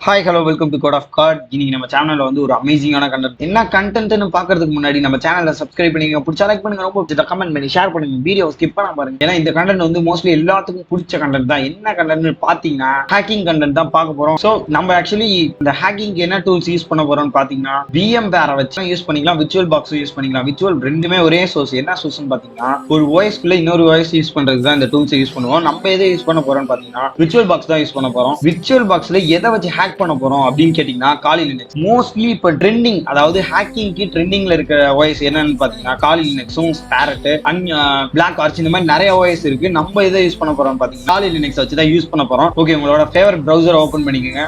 Hi hello welcome to code of card. இன்னைக்கு நம்ம சேனல்ல வந்து ஒரு அமேசிங்கான கண்டென்ட். என்ன கண்டென்ட்னு பாக்குறதுக்கு முன்னாடி நம்ம சேனலை சப்ஸ்கிரைப் பண்ணிங்க, பிடிச்சா லைக் பண்ணுங்க, ரொம்ப பிடிச்சா கமெண்ட் பண்ணி ஷேர் பண்ணுங்க, வீடியோ ஸ்கிப் பண்ண பாருங்க. ஏன்னா இந்த கண்டென்ட் வந்து மோஸ்ட்லி எல்லாத்துக்கும் பிடிச்ச கண்டென்ட் தான். என்ன கண்டென்ட்னு பாத்தீங்கன்னா ஹேக்கிங் கண்டென்ட் தான் பார்க்க போறோம். ஸோ நம்ம ஆக்சுவலி இந்த ஹேக்கிங் என்ன டூல்ஸ் யூஸ் பண்ண போறோம்னு பாத்தீங்கன்னா விஎம் வேற வச்சு யூஸ் பண்ணிக்கலாம், விர்ச்சுவல் பாக்ஸ் யூஸ் பண்ணிக்கலாம். விர்ச்சுவல் ரெண்டுமே ஒரே சோர்ஸ். என்ன சோர்ஸ்னு பாத்தீங்கன்னா ஒரு ஓஎஸ்க்குள்ள இன்னொரு ஓஎஸ் யூஸ் பண்றதுக்கு தான் இந்த டூல்ஸ் யூஸ் பண்ணுவோம். நம்ம எதை யூஸ் பண்ண போறோம்னு பாத்தீங்கன்னா விர்ச்சுவல் பாக்ஸ் தான் யூஸ் பண்ண போறோம். விர்ச்சுவல் பாக்ஸ்ல எதை வச்சு ஹேக் பண்ண போறோம் அப்படின்னு கேட்டீங்கன்னா காலி லினக்ஸ். மோஸ்ட்லி இப்ப ட்ரெண்டிங், அதாவது ஹேக்கிங்க்கு ட்ரெண்டிங்ல இருக்க ஓஎஸ் என்னன்னு பாத்தீங்கன்னா காலி லினக்ஸும் ஸ்பேரட் அண்ட் பிளாக் ஆர்ச், இந்த மாதிரி நிறைய ஓஎஸ் இருக்கு. நம்ம எதை யூஸ் பண்ண போறோம் பாத்தீங்கன்னா காலி லினக்ஸ் வச்சு தான் யூஸ் பண்ண போறோம். ஓகே, உங்களோட ஃபேவரட் ப்ரௌசர் ஓபன் பண்ணிக்கோங்க.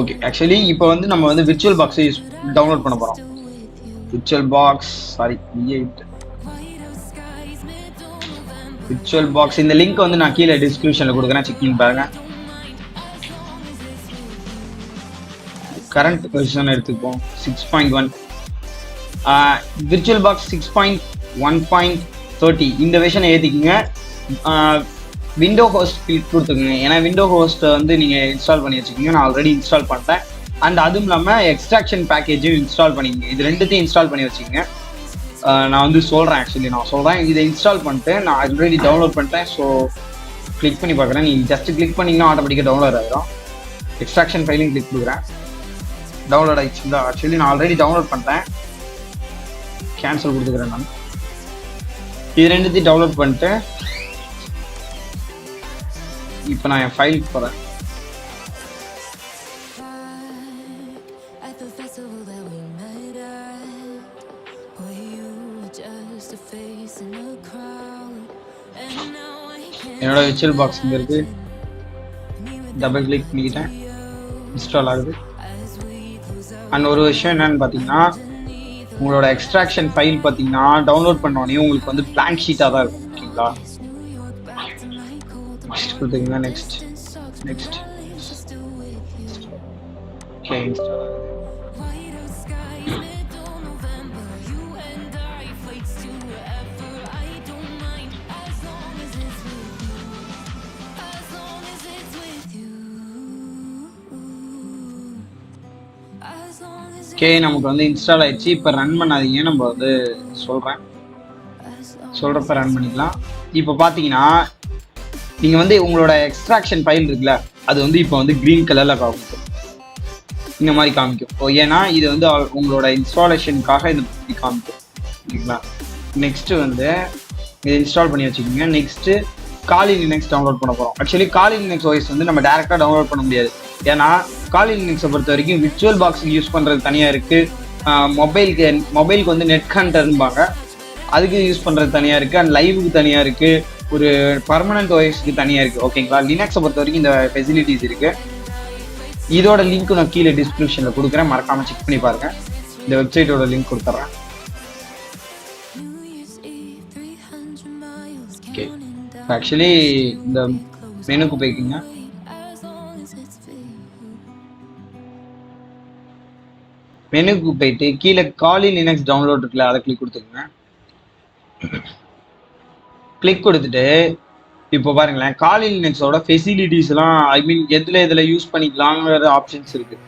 ஓகே, ஆக்சுவலி இப்போ வந்து நம்ம வந்து விர்ச்சுவல் பாக்ஸ் டவுன்லோட் பண்ண போறோம். விர்ச்சுவல் பாக்ஸ் விர்ச்சுவல் பாக்ஸ் இந்த லிங்க் வந்து நான் கீழே டிஸ்கிரிப்ஷன்ல கொடுக்குறேன், செக் பண்ணி பாருங்க. கரண்ட் வெர்ஷன் எடுத்துப்போம் 6.1. விர்ச்சுவல் பாக்ஸ் 6.1.30 இந்த வெர்ஷனை ஏற்றிக்கிங்க. விண்டோ ஹோஸ்ட் கிளிக் கொடுத்துக்கோங்க. ஏன்னா விண்டோ ஹோஸ்ட் வந்து நீங்கள் இன்ஸ்டால் பண்ணி வச்சுக்கோங்க. நான் ஆல்ரெடி இன்ஸ்டால் பண்ணிட்டேன். அண்ட் அதுவும் இல்லாமல் எக்ஸ்ட்ராக்ஷன் பேக்கேஜும் இன்ஸ்டால் பண்ணிக்கோங்க. இது ரெண்டுத்தையும் இன்ஸ்டால் பண்ணி வச்சுக்கோங்க. நான் வந்து சொல்கிறேன், ஆக்சுவலி நான் சொல்கிறேன். இதை இன்ஸ்டால் பண்ணிட்டு நான் ஆல்ரெடி டவுன்லோட் பண்ணிட்டேன். ஸோ கிளிக் பண்ணி பார்க்குறேன். நீங்கள் ஜஸ்ட் கிளிக் பண்ணிங்கன்னா ஆட்டோமேட்டிக்காக டவுன்லோட் ஆகிடும். எக்ஸ்ட்ராக்ஷன் ஃபைலையும் கிளிக் கொடுக்குறேன். டவுன்லோட் ஆயிடுச்சு. ஆக்சுவலி நான் ஆல்ரெடி டவுன்லோட் பண்ணிட்டேன். கேன்சல் கொடுத்துக்கிறேன். நான் இது ரெண்டுத்தையும் டவுன்லோட் பண்ணிட்டு இப்போ நான் என் ஃபைலுக்கு போகிறேன். என்னோட விர்ச்சுவல் பாக்ஸ் இங்கே இருக்கு. டபுள் கிளிக் பண்ணிக்கிட்டேன். இன்ஸ்டால் ஆகுது. அண்ட் ஒரு விஷயம் என்னன்னு பார்த்தீங்கன்னா உங்களோட எக்ஸ்ட்ராக்ஷன் ஃபைல் பார்த்தீங்கன்னா டவுன்லோட் பண்ணோடனே உங்களுக்கு வந்து பிளாங்க் ஷீட்டாக தான் இருக்கும். ஓகேங்களா, நெக்ஸ்ட் கொடுத்தீங்கன்னா நெக்ஸ்ட் ஓகே இன்ஸ்டால் ஆகுது. ஓகே, நமக்கு வந்து இன்ஸ்டால் ஆயிடுச்சு. இப்போ ரன் பண்ணாதீங்க, நம்ம வந்து சொல்கிறப்ப ரன் பண்ணிக்கலாம். இப்போ பார்த்தீங்கன்னா நீங்கள் வந்து உங்களோட எக்ஸ்ட்ராக்ஷன் ஃபைல் இருக்குல்ல, அது வந்து இப்போ வந்து க்ரீன் கலரில் காமிக்கும். இந்த மாதிரி காமிக்கும். ஏன்னா இது வந்து உங்களோட இன்ஸ்டாலேஷனுக்காக இந்த மாதிரி காமிக்கும். ஓகேங்களா, நெக்ஸ்ட்டு வந்து இதை இன்ஸ்டால் பண்ணி வச்சுக்கோங்க. நெக்ஸ்ட்டு காலி லினக்ஸ் டவுன்லோட் பண்ண போகிறோம். ஆக்சுவலி காலி லினக்ஸ் ஓஎஸ் வந்து நம்ம டேரெக்டாக டவுன்லோட் பண்ண முடியாது. ஏன்னா காலி லினக்ஸை பொறுத்த வரைக்கும் விர்ச்சுவல் பாக்ஸுக்கு யூஸ் பண்ணுறது தனியாக இருக்குது. மொபைலுக்கு வந்து நெட் கண்டர்ன்பாங்க, அதுக்கு யூஸ் பண்ணுறது தனியாக இருக்குது. அண்ட் லைவுக்கு தனியாக இருக்குது. ஒரு பர்மனன்ட் ஓஎஸ்க்கு தனியாக இருக்குது. ஓகேங்களா, லினக்ஸை பொறுத்த வரைக்கும் இந்த ஃபெசிலிட்டிஸ் இருக்குது. இதோட லிங்க் நான் கீழே டிஸ்கிரிப்ஷனில் கொடுக்குறேன், மறக்காமல் செக் பண்ணி பாருங்கள். இந்த வெப்சைட்டோட லிங்க் கொடுத்துட்றேன். ஓகே, ஆக்சுவலி இந்த மெனுக்கு போய்க்குங்க. மெனுக்கு போயிட்டு கீழே காலி லினக்ஸ் டவுன்லோட் இருக்குல்ல, அதை கிளிக் கொடுத்துக்கோங்க. கிளிக் கொடுத்துட்டு இப்போ பாருங்களேன், காலி லினக்ஸோட ஃபெசிலிட்டிஸ்லாம் எதில் யூஸ் பண்ணிக்கலாங்கிற ஆப்ஷன்ஸ் இருக்குது.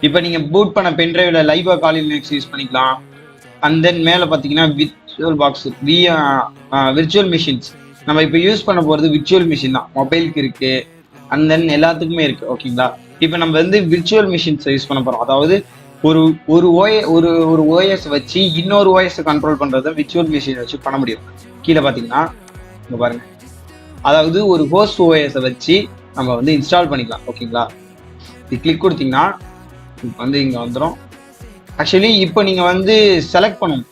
இப்போ நீங்கள் பூட் பண்ண பென்ட்ரைவ்ல லைவாக காலி லினக்ஸ் யூஸ் பண்ணிக்கலாம். அண்ட் தென் மேலே பார்த்தீங்கன்னா விர்ச்சுவல் பாக்ஸ், விர்ச்சுவல் மிஷின்ஸ். நம்ம இப்போ யூஸ் பண்ண போகிறது விர்ச்சுவல் மிஷின் தான். மொபைலுக்கு இருக்குது, அண்ட் தென் எல்லாத்துக்குமே இருக்குது. ஓகேங்களா, இப்போ நம்ம வந்து விர்ச்சுவல் மிஷின்ஸை யூஸ் பண்ண போகிறோம். அதாவது ஒரு ஓஎஸ் வச்சு இன்னொரு ஓஎஸ் கண்ட்ரோல் பண்ணுறத விர்ச்சுவல் மிஷின் வச்சு பண்ண முடியும். கீழே பார்த்தீங்கன்னா இங்கே பாருங்கள், அதாவது ஒரு ஹோஸ்ட் ஓஎஸை வச்சு நம்ம வந்து இன்ஸ்டால் பண்ணிக்கலாம். ஓகேங்களா, இது கிளிக் கொடுத்தீங்கன்னா இப்போ வந்து இங்கே வந்துடும். ஆக்சுவலி இப்போ நீங்கள் வந்து செலக்ட் பண்ணணும்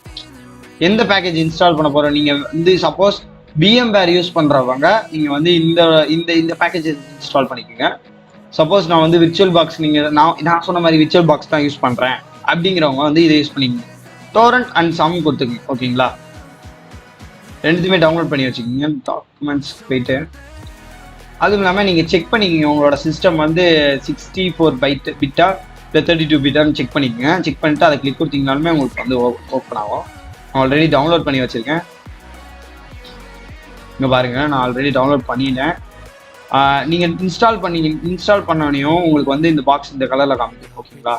எந்த பேக்கேஜ் இன்ஸ்டால் பண்ண போகிறோம். நீங்கள் வந்து சப்போஸ் விஎம் வேர் யூஸ் பண்ணுறவங்க நீங்கள் வந்து இந்த பேக்கேஜ் இன்ஸ்டால் பண்ணிக்கோங்க. சப்போஸ் நான் வந்து விர்ச்சுவல் பாக்ஸ், நான் சொன்ன மாதிரி விர்ச்சுவல் பாக்ஸ் தான் யூஸ் பண்ணுறேன் அப்படிங்கிறவங்க வந்து இதை யூஸ் பண்ணிக்கோங்க. டோரண்ட் அண்ட் சம் கொடுத்துக்கோங்க. ஓகேங்களா, ரெண்டுத்தையுமே டவுன்லோட் பண்ணி வச்சுக்கோங்க. டாக்குமெண்ட்ஸ் போயிட்டு அதுவும் இல்லாமல் நீங்கள் செக் பண்ணிக்கோங்க உங்களோட சிஸ்டம் வந்து 64 பிட்டா இல்லை 32 பிட்டான்னு செக் பண்ணிக்கோங்க. செக் பண்ணிட்டு அதை கிளிக் கொடுத்தீங்கனாலுமே உங்களுக்கு வந்து ஓப்பன் ஆகும். ஆல்ரெடி டவுன்லோட் பண்ணி வச்சுருக்கேன். இங்கே பாருங்கள், நான் ஆல்ரெடி டவுன்லோட் பண்ணிட்டேன். நீங்கள் இன்ஸ்டால் பண்ணோடனையும் உங்களுக்கு வந்து இந்த பாக்ஸ் இந்த கலரில் காமிக்கும். ஓகேங்களா?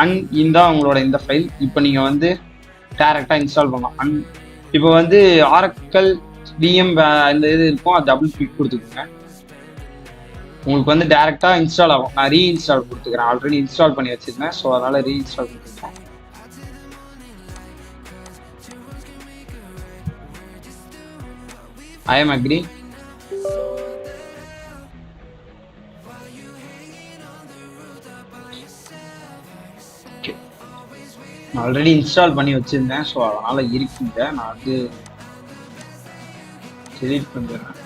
அண்ட் இந்த உங்களோட இந்த ஃபைல் இப்போ நீங்கள் வந்து டேரெக்டாக இன்ஸ்டால் பண்ணலாம். அண்ட் இப்போ வந்து ஆரக்கல் டிஎம் இந்த இது இருக்கும், அது டபுள் கிளிக் கொடுத்துக்கோங்க. உங்களுக்கு வந்து டேரெக்டாக இன்ஸ்டால் ஆகும். நான் ரீஇன்ஸ்டால் கொடுத்துக்கிறேன், ஆல்ரெடி இன்ஸ்டால் பண்ணி வச்சுருந்தேன். ஸோ அதனால் ரீஇன்ஸ்டால் கொடுத்துருக்கேன். I am agree. நான் ஆல்ரெடி இன்ஸ்டால் பண்ணி வச்சுருந்தேன். ஸோ அதனால் இருக்குங்க. நான் வந்து டெலீட் பண்ணிடுறேன்.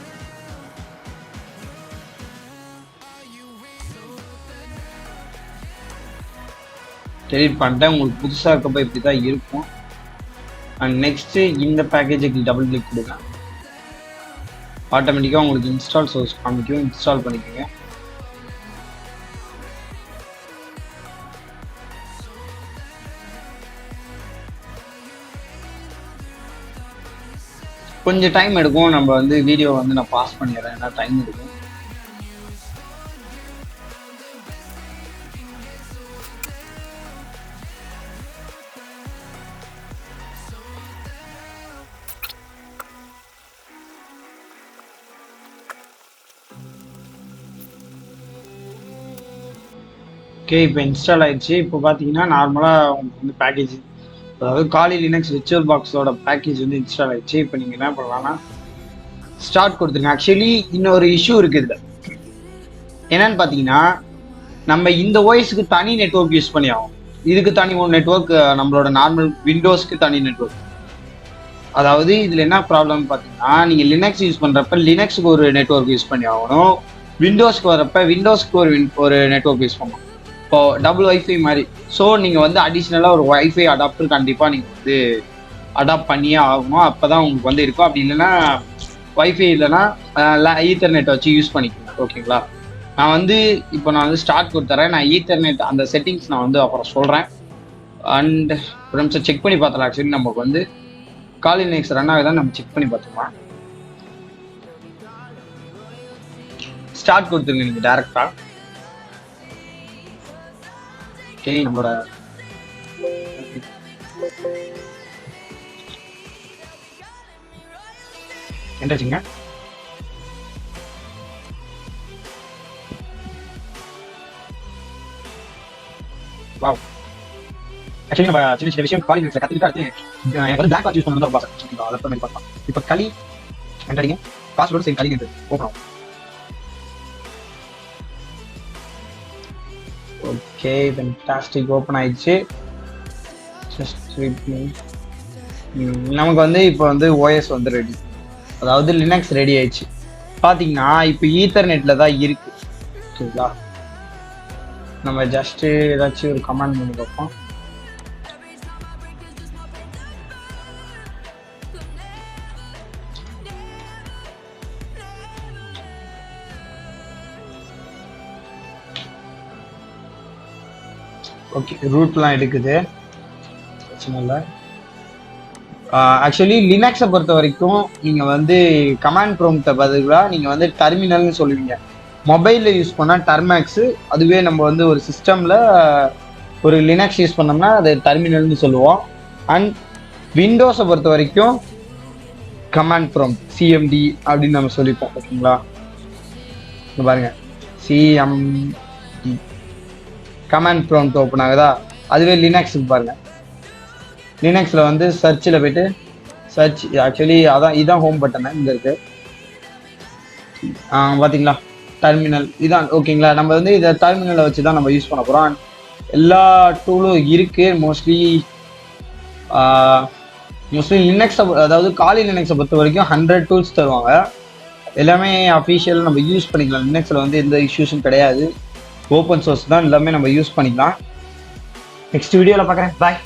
டெலீட் பண்ணிட்டேன். உங்களுக்கு புதுசாக இருக்கப்போ இப்படி தான் இருக்கும். அண்ட் நெக்ஸ்ட்டு இந்த பேக்கேஜுக்கு டபுள் கிளிக் கொடுங்க. ஆட்டோமேட்டிக்காக உங்களுக்கு இன்ஸ்டால் சோர்ஸ் காமிக்கும். இன்ஸ்டால் பண்ணிக்கோங்க. கொஞ்சம் டைம் எடுக்கும். நம்ம வந்து வீடியோ வந்து நான் பாஸ் பண்ணிடுறேன், ஏன்னா டைம் எடுக்கும். ஓகே, இப்போ இன்ஸ்டால் ஆயிடுச்சு. இப்போ பார்த்தீங்கன்னா நார்மலாக உங்களுக்கு வந்து பேக்கேஜ், அதாவது காலி லினக்ஸ் விர்ச்சுவல் பாக்ஸோட பேக்கேஜ் வந்து இன்ஸ்டால் ஆயிடுச்சு. இப்போ நீங்கள் என்ன பண்ணலாம்னா ஸ்டார்ட் கொடுத்துருங்க. ஆக்சுவலி இன்னொரு இஷ்யூ இருக்குது இதில். என்னன்னு பார்த்தீங்கன்னா, நம்ம இந்த ஓஎஸ்க்கு தனி நெட்வொர்க் யூஸ் பண்ணி ஆகும். இதுக்கு தனி ஒரு நெட்வொர்க், நம்மளோட நார்மல் விண்டோஸ்க்கு தனி நெட்வொர்க். அதாவது இதில் என்ன ப்ராப்ளம் பார்த்தீங்கன்னா, நீங்கள் லினக்ஸ் யூஸ் பண்ணுறப்ப லினக்ஸுக்கு ஒரு நெட்வொர்க் யூஸ் பண்ணி ஆகணும். விண்டோஸ்க்கு வரப்ப விண்டோஸ்க்கு ஒரு நெட்வொர்க் யூஸ் பண்ணணும். இப்போ டபுள் ஒய்ஃபை மாதிரி. ஸோ நீங்கள் வந்து அடிஷ்னலாக ஒரு ஒய்ஃபை அடாப்டர் கண்டிப்பாக நீங்கள் வந்து அடாப்ட் பண்ணியே ஆகணும். அப்போ தான் உங்களுக்கு வந்து இருக்கும். அப்படி இல்லைன்னா ஒய்ஃபை இல்லைன்னா ஈத்தர்நெட் வச்சு யூஸ் பண்ணிக்கோங்க. ஓகேங்களா? நான் வந்து ஸ்டார்ட் கொடுத்துறேன். நான் ஈத்தர்நெட் அந்த செட்டிங்ஸ் நான் வந்து அப்புறம் சொல்கிறேன். அண்ட் ஒரு நிமிஷம் செக் பண்ணி பார்த்தலாம். ஆக்சுவலி நமக்கு வந்து காலி லினக்ஸ் ரன் ஆகுதான் நம்ம செக் பண்ணி பார்த்துக்கலாம். ஸ்டார்ட் கொடுத்துருங்க நீங்கள் டேரெக்டாக. ஓகே, நம்மளோட என்னாச்சுங்க? வாவ், ஆக்சுவலி நம்ம சின்ன சின்ன விஷயம் காலி லினக்ஸ்ல கற்றுக்கிட்டு அடுத்து எனக்கு வந்து பிளாக் பாக்ஸ் யூஸ் பண்ணணும் பார்க்கலாம். அதை மாதிரி பார்க்கலாம். இப்போ களி என்டரிங்க, பாஸ்வேர்டு சரி களி என்று ஓப்பன் ஆகும். ஓகே, ஃபென்டாஸ்டிக், ஓப்பன் ஆயிடுச்சு. நமக்கு வந்து இப்போ வந்து ஓஎஸ் வந்து ரெடி, அதாவது லினக்ஸ் ரெடி ஆயிடுச்சு. பார்த்தீங்கன்னா இப்போ ஈத்தர்நெட்டில் தான் இருக்கு. ஓகேங்களா? நம்ம ஜஸ்ட்டு ஏதாச்சும் ஒரு கமாண்ட் பண்ணி பார்ப்போம். ஓகே, ரூட்லாம் எடுக்குது, பிரச்சனை இல்லை. ஆக்சுவலி லினக்ஸை பொறுத்த வரைக்கும் நீங்கள் வந்து கமாண்ட் ப்ராம்ப்டை பதிலாக நீங்கள் வந்து டெர்மினல்னு சொல்லுவீங்க. மொபைலில் யூஸ் பண்ணால் டர்மேக்ஸு, அதுவே நம்ம வந்து ஒரு சிஸ்டமில் ஒரு லினக்ஸ் யூஸ் பண்ணோம்னா அது டெர்மினல்னு சொல்லுவோம். அண்ட் விண்டோஸை பொறுத்த வரைக்கும் கமாண்ட் ப்ராம்ப்ட் சிஎம்டி அப்படின்னு நம்ம சொல்லிப்போம். ஓகேங்களா? இங்கே பாருங்கள், சிஎம்டி கமாண்ட் ப்ராம்ப்ட் ஓப்பன் ஆகுதா? அதுவே லினக்ஸுக்கு பாருங்கள், லினக்ஸில் வந்து சர்ச்சில் போய்ட்டு சர்ச், ஆக்சுவலி இதான் ஹோம் பட்டனு இங்கே இருக்குது. பார்த்தீங்களா? டெர்மினல் இதான். ஓகேங்களா? நம்ம வந்து இதை டெர்மினலை வச்சு தான் நம்ம யூஸ் பண்ண போகிறோம். எல்லா டூலும் இருக்குது. மோஸ்ட்லி லினக்ஸை, அதாவது காலி லினக்ஸை பொறுத்த வரைக்கும் 100 டூல்ஸ் தருவாங்க. எல்லாமே அஃபிஷியல் நம்ம யூஸ் பண்ணிக்கலாம். லினக்ஸில் வந்து எந்த இஷ்யூஸும் கிடையாது. ஓப்பன் சோர்ஸ் தான், எல்லாமே நம்ம யூஸ் பண்ணிக்கலாம். நெக்ஸ்ட் வீடியோவில் பார்க்குறேன். பாய்.